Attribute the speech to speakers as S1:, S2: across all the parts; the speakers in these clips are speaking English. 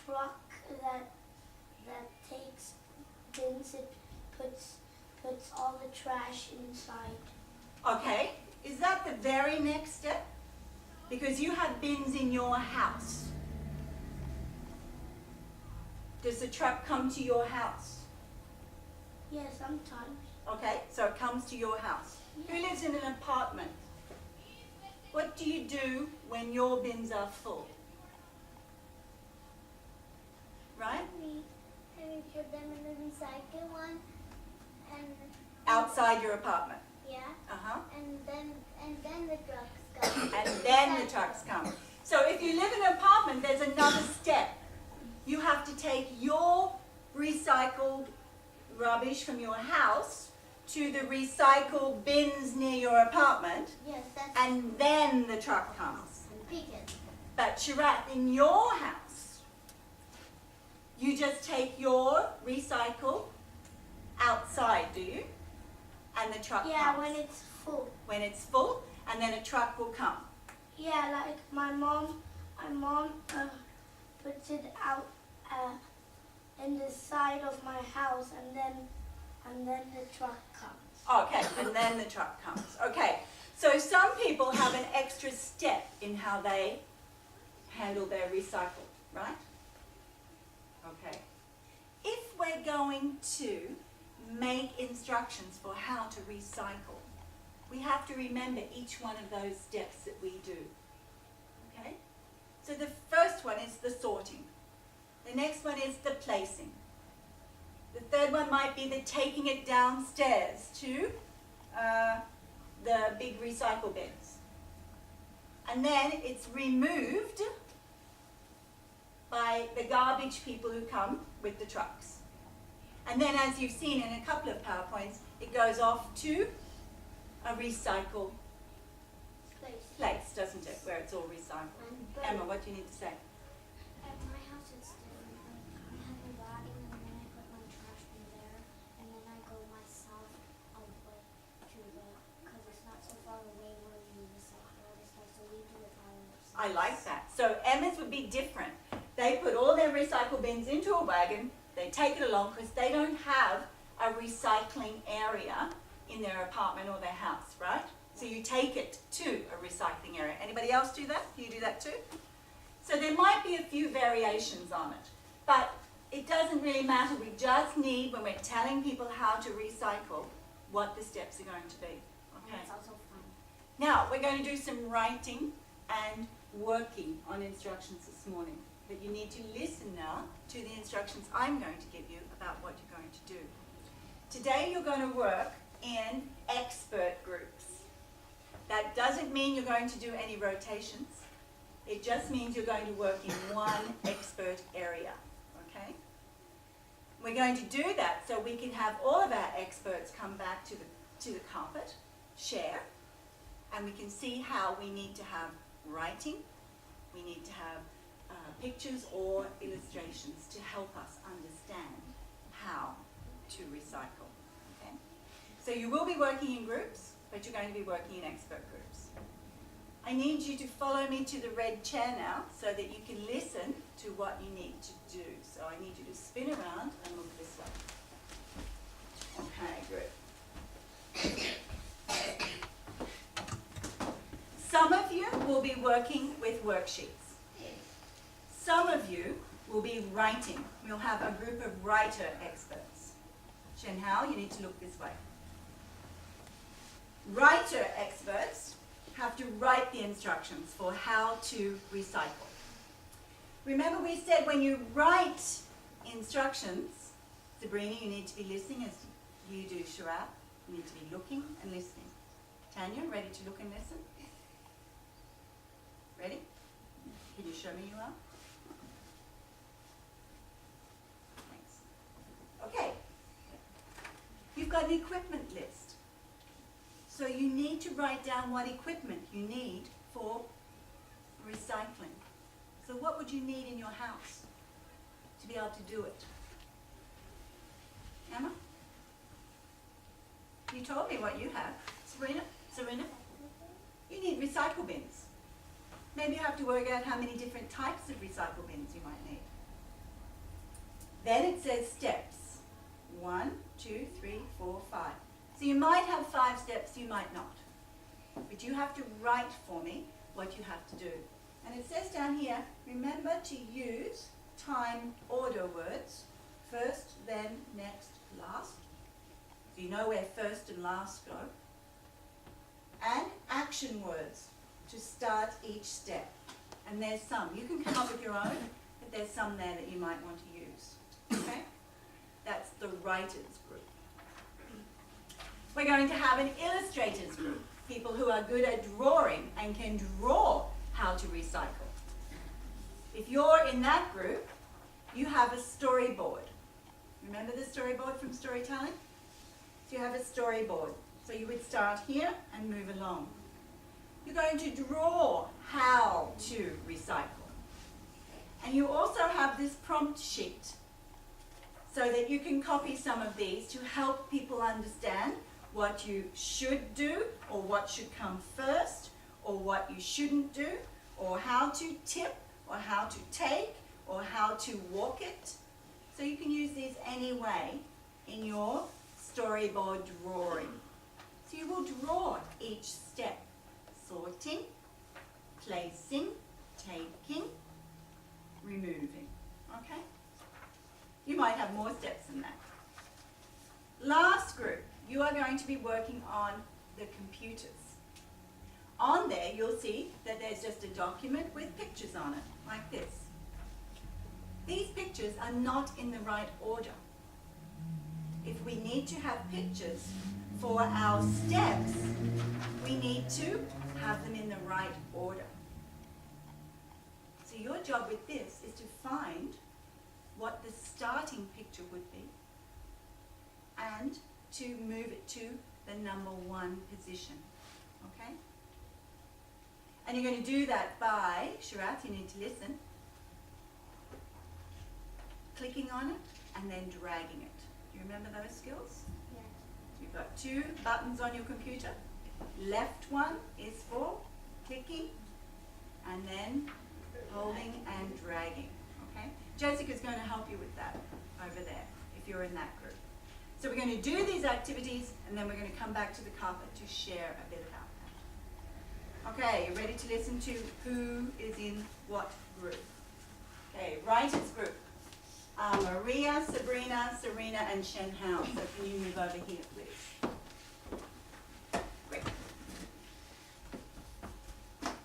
S1: truck that takes bins. It puts all the trash inside.
S2: Okay, is that the very next step? Because you have bins in your house. Does the truck come to your house?
S1: Yeah, sometimes.
S2: Okay, so it comes to your house.
S1: Yeah.
S2: Who lives in an apartment? What do you do when your bins are full? Right?
S3: We put them in the recycle one, and
S2: Outside your apartment.
S3: yeah,
S2: Uh-huh.
S3: and then the trucks come.
S2: And then the trucks come. So if you live in an apartment, there's another step. You have to take your recycled rubbish from your house to the recycle bins near your apartment,
S3: Yes, that's
S2: and then the truck comes.
S3: vegan.
S2: But Sharat, in your house, you just take your recycle outside, do you? And the truck
S1: Yeah,
S2: comes.
S1: when it's full.
S2: When it's full, and then a truck will come.
S1: Yeah, like my mom puts it out in the side of my house, and then the truck comes.
S2: Okay, and then the truck comes. Okay, so some people have an extra step in how they handle their recycle, right? Okay. If we're going to make instructions for how to recycle, we have to remember each one of those steps that we do. Okay? So the first one is the sorting. The next one is the placing. The third one might be the taking it downstairs to the big recycle bins. And then it's removed by the garbage people who come with the trucks. And then, as you've seen in a couple of PowerPoints, it goes off to a recycle place, doesn't it, where it's all recycled. Emma, what do you need to say?
S3: At my house, it's different. I have a wagon, and then I put my trash in there, and then I go myself over to because it's not so far away where we recycle all the stuff, so we do it all ourselves.
S2: I like that. So Emma's would be different. They put all their recycle bins into a wagon, they take it along because they don't have a recycling area in their apartment or their house, right? So you take it to a recycling area. Anybody else do that? Do you do that too? So there might be a few variations on it, but it doesn't really matter. We just need, when we're telling people how to recycle, what the steps are going to be.
S3: And
S2: Okay.
S3: it's also fun.
S2: Now, we're going to do some writing and working on instructions this morning. But you need to listen now to the instructions I'm going to give you about what you're going to do. Today you're going to work in expert groups. That doesn't mean you're going to do any rotations. It just means you're going to work in one expert area, okay? We're going to do that so we can have all of our experts come back to the carpet, share, and we can see how we need to have writing, we need to have pictures or illustrations to help us understand how to recycle, okay? So you will be working in groups, but you're going to be working in expert groups. I need you to follow me to the red chair now so that you can listen to what you need to do. So I need you to spin around and look this way. Okay, good. Some of you will be working with worksheets. Some of you will be writing. We'll have a group of writer experts. Shen Hao, you need to look this way. Writer experts have to write the instructions for how to recycle. Remember we said when you write instructions, Sabrina, you need to be listening as you do, Sharat. You need to be looking and listening. Tanya, ready to look and listen? Ready? Can you show me you are? Thanks. Okay. You've got an equipment list. So you need to write down what equipment you need for recycling. So what would you need in your house to be able to do it? Emma? You told me what you have. Serena? You need recycle bins. Maybe you have to work out how many different types of recycle bins you might need. Then it says steps. 1, 2, 3, 4, 5. So you might have 5 steps, you might not. But you have to write for me what you have to do. And it says down here, remember to use time order words. First, then, next, last. So you know where first and last go. And action words to start each step. And there's some. You can come up with your own, but there's some there that you might want to use. Okay? That's the writers group. We're going to have an illustrators group. People who are good at drawing and can draw how to recycle. If you're in that group, you have a storyboard. Remember the storyboard from storytelling? So you have a storyboard. So you would start here and move along. You're going to draw how to recycle. And you also have this prompt sheet so that you can copy some of these to help people understand what you should do or what should come first or what you shouldn't do or how to tip or how to take or how to walk it. So you can use these any way in your storyboard drawing. So you will draw each step. Sorting, placing, taking, removing. Okay? You might have more steps than that. Last group, you are going to be working on the computers. On there, you'll see that there's just a document with pictures on it, like this. These pictures are not in the right order. If we need to have pictures for our steps, we need to have them in the right order. So your job with this is to find what the starting picture would be and to move it to the number 1 position. Okay? And you're going to do that by, Sharat, you need to listen, clicking on it and then dragging it. Do you remember those skills?
S3: Yes.
S2: You've got 2 buttons on your computer. Left one is for clicking and then holding and dragging. Okay? Jessica's going to help you with that over there if you're in that group. So we're going to do these activities and then we're going to come back to the carpet to share a bit about that. Okay, you ready to listen to who is in what group? Okay, writers group. Maria, Sabrina, Serena and Shen Hao. So can you move over here, please? Great.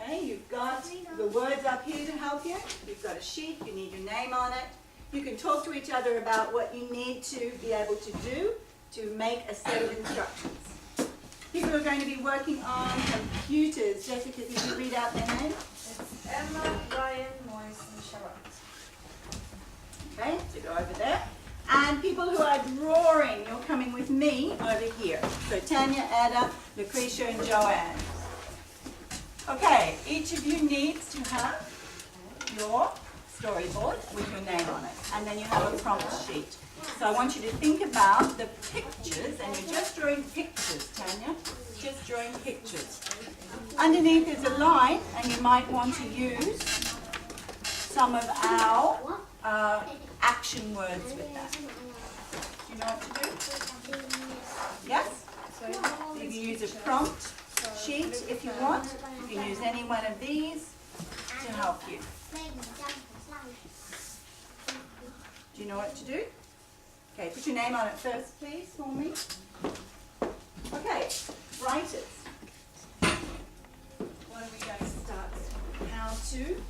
S2: Okay, you've got the words up here to help you. You've got a sheet, you need your name on it. You can talk to each other about what you need to be able to do to make a set of instructions. People who are going to be working on computers. Jessica, did you read out their name?
S4: It's Emma, Ryan, Moise, and Sharat.
S2: Okay, so go over there. And people who are drawing, you're coming with me over here. So Tanya, Ada, Lucretia, and Joanne. Okay, each of you needs to have your storyboard with your name on it. And then you have a prompt sheet. So I want you to think about the pictures, and you're just drawing pictures, Tanya. Just drawing pictures. Underneath is a line, and you might want to use some of our action words with that. Do you know what to do? Yes? So you can use a prompt sheet if you want. You can use any one of these to help you. Do you know what to do? Okay, put your name on it first, please, for me. Okay, writers. What are we going to start with? How to?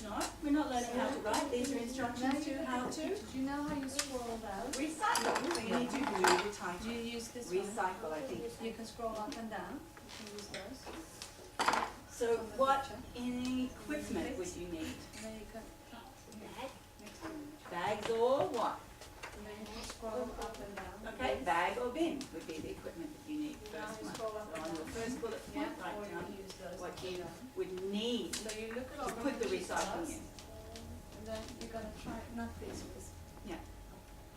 S2: No, we're not learning how to write. These are instructions to how to.
S4: Do you know how you scroll down?
S2: Recycle. So you need to do the title.
S4: Do you use this
S2: Recycle,
S4: one?
S2: I think.
S4: You can scroll up and down. You can use those.
S2: So what equipment would you need?
S4: And then you can
S2: Bags or what?
S4: and then you can scroll up and down.
S2: Okay, bag or bin would be the equipment that you need.
S4: Now
S2: First
S4: you
S2: one.
S4: scroll up
S2: So
S4: and
S2: on your
S4: down.
S2: first bullet
S4: Yeah,
S2: point, write
S4: or you
S2: down
S4: can use those.
S2: what you would need
S4: So you look at all
S2: to put the
S4: pictures
S2: recycling
S4: first,
S2: in.
S4: and then you're going to try, not these ones,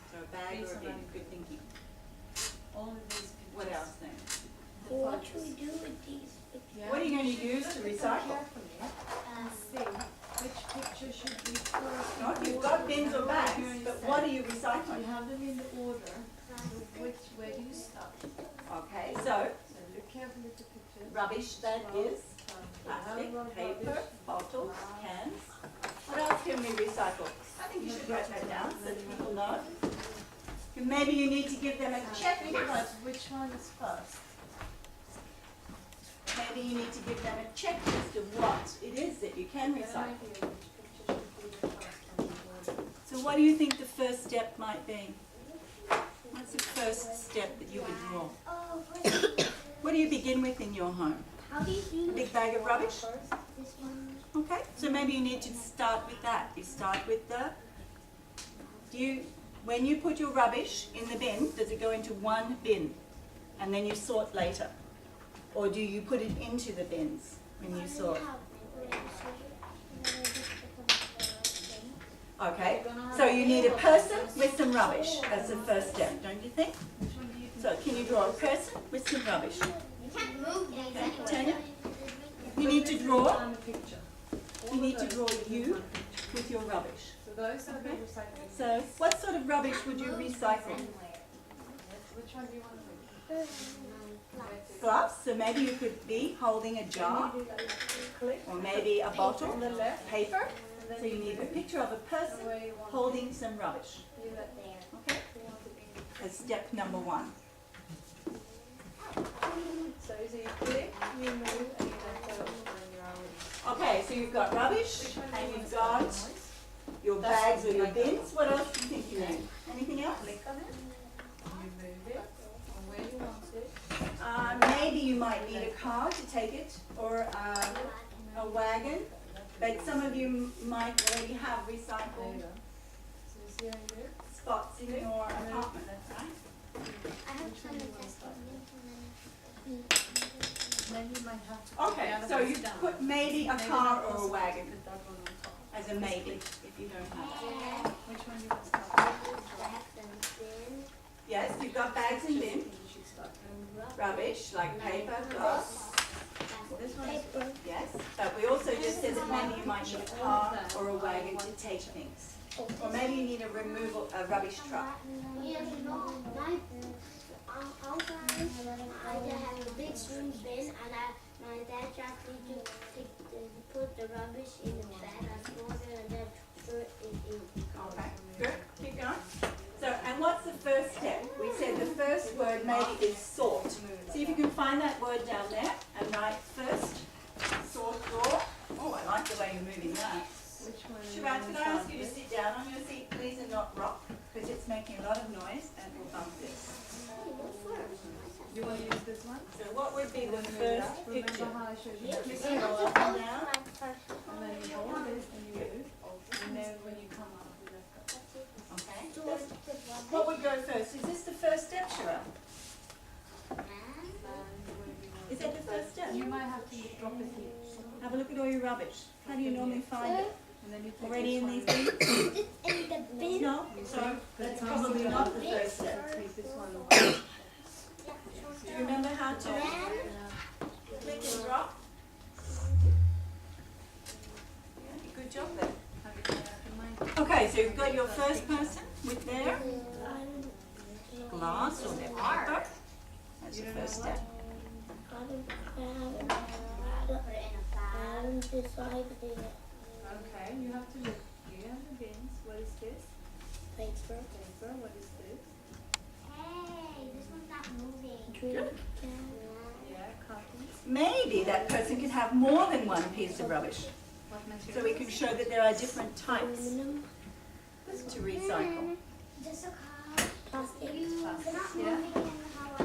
S2: So a bag or a bin, good thinking.
S4: only these pictures.
S2: What else then?
S4: The
S1: What should
S4: photos.
S1: we do with these pictures?
S4: Yeah.
S2: What are you going to use to
S4: Look at them
S2: recycle?
S4: carefully and see which picture should be first.
S2: No, you've got bins or bags, but what are you
S4: You
S2: recycling?
S4: have them in the order. Where do you start?
S2: Okay, so
S4: So look carefully at the pictures.
S2: rubbish that is plastic, paper, bottles, cans. What else can we recycle? I think you should write that down so that people know. Maybe you need to give them a check.
S4: Which one is first?
S2: Maybe you need to give them a checklist of what it is that you can recycle. So what do you think the first step might be? What's the first step that you would draw? What do you begin with in your home?
S3: How do you do
S2: A big bag of rubbish?
S3: this one?
S2: Okay, so maybe you need to start with that. You start with when you put your rubbish in the bin, does it go into one bin and then you sort later? Or do you put it into the bins when you sort? Okay, so you need a person with some rubbish. That's the first step, don't you think? So can you draw a person with some rubbish?
S3: You can't move these
S2: Okay,
S3: anyway.
S2: Tanya? You need to draw.
S4: On the picture.
S2: You need to draw you with your rubbish.
S4: So those are the recycling.
S2: So what sort of rubbish would you recycle?
S4: Which one do you want to do?
S2: Gloves, so maybe you could be holding a jar or maybe a bottle,
S4: On the left.
S2: paper. So you need a picture of a person holding some rubbish. Okay? That's step number one.
S4: So is it you click, you move, and you let go when you're already.
S2: Okay, so you've got rubbish and you've got your bags or your bins. What else do you think you need? Anything else?
S4: Click on it, you move it from where you want it.
S2: Maybe you might need a car to take it or a wagon. But some of you might already have
S4: There you
S2: recycled
S4: go. So you see how you do it?
S2: spots in your apartment, that's right.
S3: I have some testing.
S4: Then you might have to.
S2: Okay, so you put maybe a car or a wagon as a maybe, if you don't have it.
S4: Which one do you want to start with?
S2: Yes, you've got bags and bins,
S4: You should start.
S2: rubbish like paper, glass,
S4: This one is
S2: yes. But we also just said that maybe you might need a car or a wagon to take things. Or maybe you need a rubbish truck.
S3: Yes, no, outside I have a big swing bin and my dad asked me to put the rubbish in the bag. I stored it and then threw it in.
S2: Okay, good, keep going. So, and what's the first step? We said the first word maybe is sort. See if you can find that word down there and write first, sort, draw. Oh, I like the way you're moving that.
S4: Which one?
S2: Shabbat, could I ask you to sit down on your seat, please, and not rock, because it's making a lot of noise and will bump this.
S4: You want to use this one?
S2: So what would be the first picture?
S4: Remember how I showed you?
S2: You
S4: that?
S2: can roll up and down.
S4: And then you hold this and you move. And then when you come out, you let go.
S2: Okay. What would go first? Is this the first step, Sherelle?
S4: And whatever you want.
S2: Is that the first step?
S4: You might have to drop it here.
S2: Have a look at all your rubbish. How do you normally find it?
S4: And then you take
S2: Already in
S4: this
S2: these
S4: one.
S2: bins?
S3: In the bin.
S2: No? So that's probably not the first step.
S4: Take this one.
S2: Do you remember how to click and drop? Yeah, good job there. Okay, so you've got your first person with their glass or their paper. That's the first step.
S4: Okay, you have to look. You have the bins. What is this?
S1: Paper.
S4: Paper. What is this?
S3: Hey, this one's not moving.
S2: Good.
S4: Yeah, cartons.
S2: Maybe that person can have more than one piece of rubbish.
S4: What material?
S2: So we can show that there are different types
S1: Aluminum.
S2: to recycle.
S3: Just a car.
S1: Plastic.
S3: You cannot
S4: Yeah.
S3: moving in how I